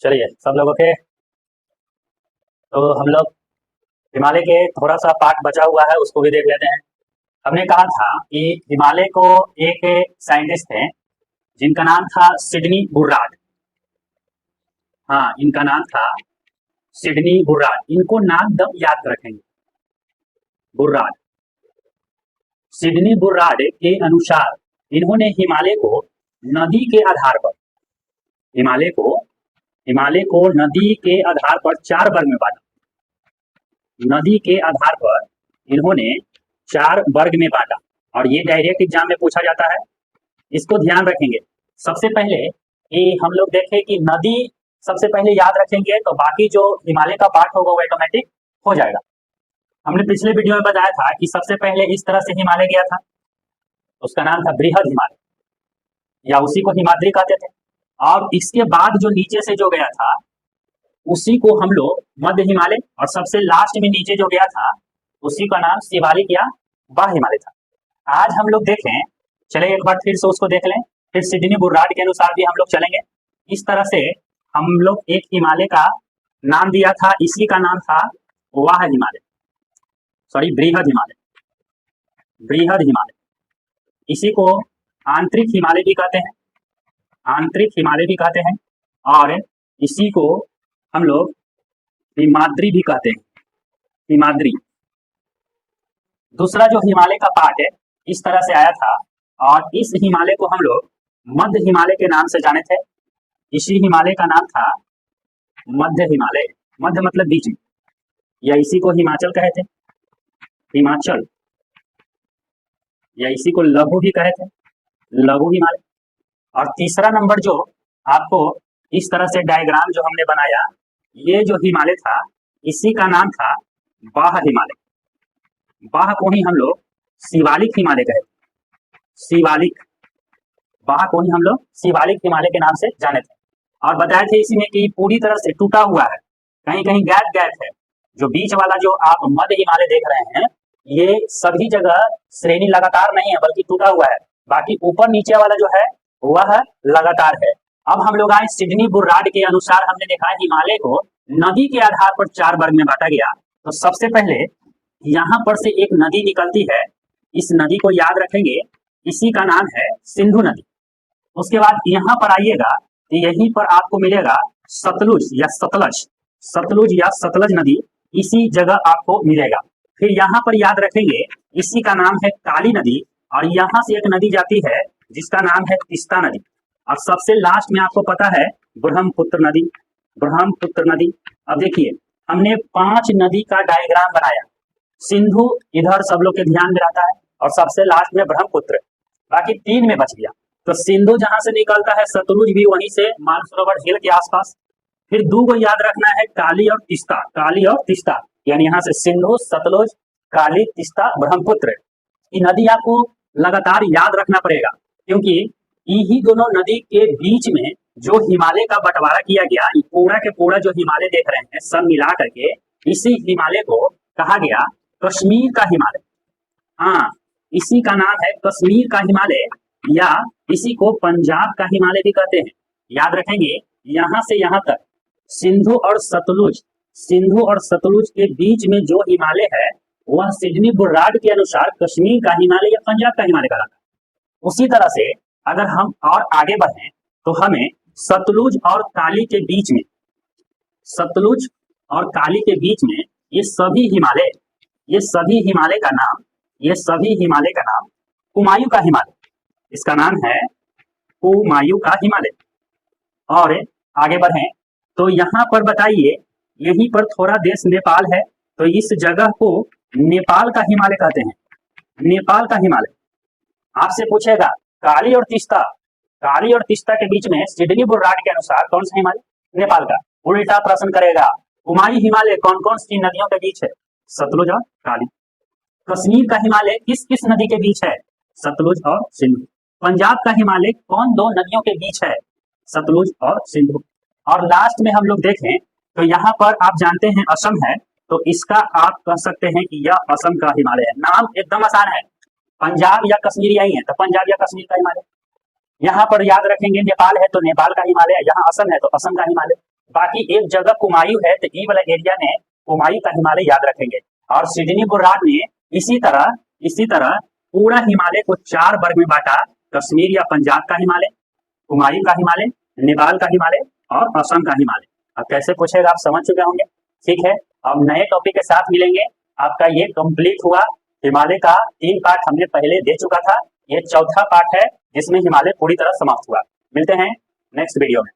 चलिए सब लोगों के तो हम लोग हिमालय के थोड़ा सा पार्ट बचा हुआ है उसको भी देख लेते हैं। हमने कहा था कि हिमालय को एक साइंटिस्ट थे जिनका नाम था सिडनी बुर्राड। हाँ, इनका नाम था सिडनी बुर्राड। इनको नाम दम याद रखेंगे, बुर्राड। सिडनी बुर्राड के अनुसार इन्होंने हिमालय को नदी के आधार पर हिमालय को नदी के आधार पर 4 वर्ग में बांटा। नदी के आधार पर इन्होंने 4 वर्ग में बांटा और ये डायरेक्ट एग्जाम में पूछा जाता है, इसको ध्यान रखेंगे। सबसे पहले कि हम लोग देखें कि नदी सबसे पहले याद रखेंगे तो बाकी जो हिमालय का पार्ट होगा वो ऑटोमेटिक हो जाएगा। हमने पिछले वीडियो में बताया था कि सबसे पहले इस तरह से हिमालय गया था, उसका नाम था बृहद हिमालय या उसी को हिमाद्री कहते थे। और इसके बाद जो नीचे से जो गया था उसी को हम लोग मध्य हिमालय, और सबसे लास्ट में नीचे जो गया था उसी का नाम शिवालिक या बाह्य हिमालय था। आज हम लोग देखें, चले एक बार फिर से उसको देख लें, फिर सिडनी बुर्राड के अनुसार भी हम लोग चलेंगे। इस तरह से हम लोग एक हिमालय का नाम दिया था, इसी का नाम था वाह हिमालय, सॉरी बृहद हिमालय, बृहद हिमालय। इसी को आंतरिक हिमालय भी कहते हैं, आंतरिक हिमालय भी कहते हैं, और इसी को हम लोग हिमाद्री भी कहते हैं, हिमाद्री। दूसरा जो हिमालय का पार्ट है इस तरह से आया था, और इस हिमालय को हम लोग मध्य हिमालय के नाम से जाने थे। इसी हिमालय का नाम था मध्य हिमालय, मध्य मतलब बीच में, या इसी को हिमाचल कहे थे, हिमाचल, या इसी को लघु भी कहे थे, लघु हिमालय। और तीसरा नंबर जो आपको इस तरह से डायग्राम जो हमने बनाया, ये जो हिमालय था इसी का नाम था बाह्य हिमालय। बाह्य को ही हम लोग शिवालिक हिमालय कहते, शिवालिक, बाह्य को ही हम लोग शिवालिक हिमालय के नाम से जाने थे। और बताए थे इसी में कि पूरी तरह से टूटा हुआ है, कहीं कहीं गैप गैप है। जो बीच वाला जो आप मध्य हिमालय देख रहे हैं ये सभी जगह श्रेणी लगातार नहीं है बल्कि टूटा हुआ है, बाकी ऊपर नीचे वाला जो है वह लगातार है। अब हम लोग आए सिडनी बुर्राड के अनुसार, हमने देखा हिमालय को नदी के आधार पर 4 वर्ग में बांटा गया। तो सबसे पहले यहाँ पर से एक नदी निकलती है, इस नदी को याद रखेंगे, इसी का नाम है सिंधु नदी। उसके बाद यहाँ पर आइएगा तो यहीं पर आपको मिलेगा सतलुज या सतलज, सतलुज या सतलज नदी इसी जगह आपको मिलेगा। फिर यहाँ पर याद रखेंगे इसी का नाम है काली नदी, और यहाँ से एक नदी जाती है जिसका नाम है तीस्ता नदी। और सबसे लास्ट में आपको पता है ब्रह्मपुत्र नदी, ब्रह्मपुत्र नदी। अब देखिए हमने 5 नदी का डायग्राम बनाया, सिंधु इधर सब लोग के ध्यान में रहता है, और सबसे लास्ट में ब्रह्मपुत्र, बाकी 3 में बच गया। तो सिंधु जहां से निकलता है, सतलुज भी वहीं से मानसरोवर हिल के आसपास। फिर 2 को याद रखना है काली और तीस्ता, काली और तीस्ता, यानी यहाँ से सिंधु, सतलुज, काली, तीस्ता, ब्रह्मपुत्र। ये नदी आपको लगातार याद रखना पड़ेगा, क्योंकि यही दोनों नदी के बीच में जो हिमालय का बंटवारा किया गया, पूरा के पूरा जो हिमालय देख रहे हैं सब मिला करके इसी हिमालय को कहा गया कश्मीर का हिमालय। हाँ, इसी का नाम है कश्मीर का हिमालय, या इसी को पंजाब का हिमालय भी कहते हैं। याद रखेंगे यहाँ से यहाँ तक सिंधु और सतलुज, सिंधु और सतलुज के बीच में जो हिमालय है वह सिडनी बुर्राड के अनुसार कश्मीर का हिमालय या पंजाब का हिमालय कहलाता है। उसी तरह से अगर हम और आगे बढ़ें तो हमें सतलुज और काली के बीच में, सतलुज और काली के बीच में ये सभी हिमालय, ये सभी हिमालय का नाम, ये सभी हिमालय का नाम कुमायूं का हिमालय, इसका नाम है कुमायूं का हिमालय। और आगे बढ़ें तो यहाँ पर बताइए, यहीं पर थोड़ा देश नेपाल है, तो इस जगह को नेपाल का हिमालय कहते हैं, नेपाल का हिमालय। आपसे पूछेगा काली और तीस्ता, काली और तीस्ता के बीच में सिडनी बुर्राड के अनुसार कौन सा हिमालय? नेपाल का। उल्टा प्रश्न करेगा कुमायूं हिमालय कौन कौन सी नदियों के बीच है? सतलुज और काली। कश्मीर का हिमालय किस किस नदी के बीच है? सतलुज और सिंधु। पंजाब का हिमालय कौन 2 नदियों के बीच है? सतलुज और सिंधु। और लास्ट में हम लोग देखें तो यहाँ पर आप जानते हैं असम है, तो इसका आप कह सकते हैं कि यह असम का हिमालय है। नाम एकदम आसान है, पंजाब या कश्मीर यही है, तो पंजाब या कश्मीर का हिमालय। यहाँ पर याद रखेंगे नेपाल है तो नेपाल का हिमालय, यहाँ असम है तो असम का हिमालय। बाकी एक जगह कुमायूं है तो ई वाला एरिया में कुमायूं का हिमालय याद रखेंगे। और सिडनी बुर्राक ने इसी तरह पूरा हिमालय को 4 वर्ग में बांटा। कश्मीर या पंजाब का हिमालय, कुमायूं का हिमालय, नेपाल का हिमालय और असम का हिमालय। अब कैसे पूछेगा आप समझ चुके होंगे। ठीक है, अब नए टॉपिक के साथ मिलेंगे। आपका ये कंप्लीट हुआ। हिमालय का 3 पार्ट हमने पहले दे चुका था, ये चौथा पार्ट है जिसमें हिमालय पूरी तरह समाप्त हुआ। मिलते हैं नेक्स्ट वीडियो में।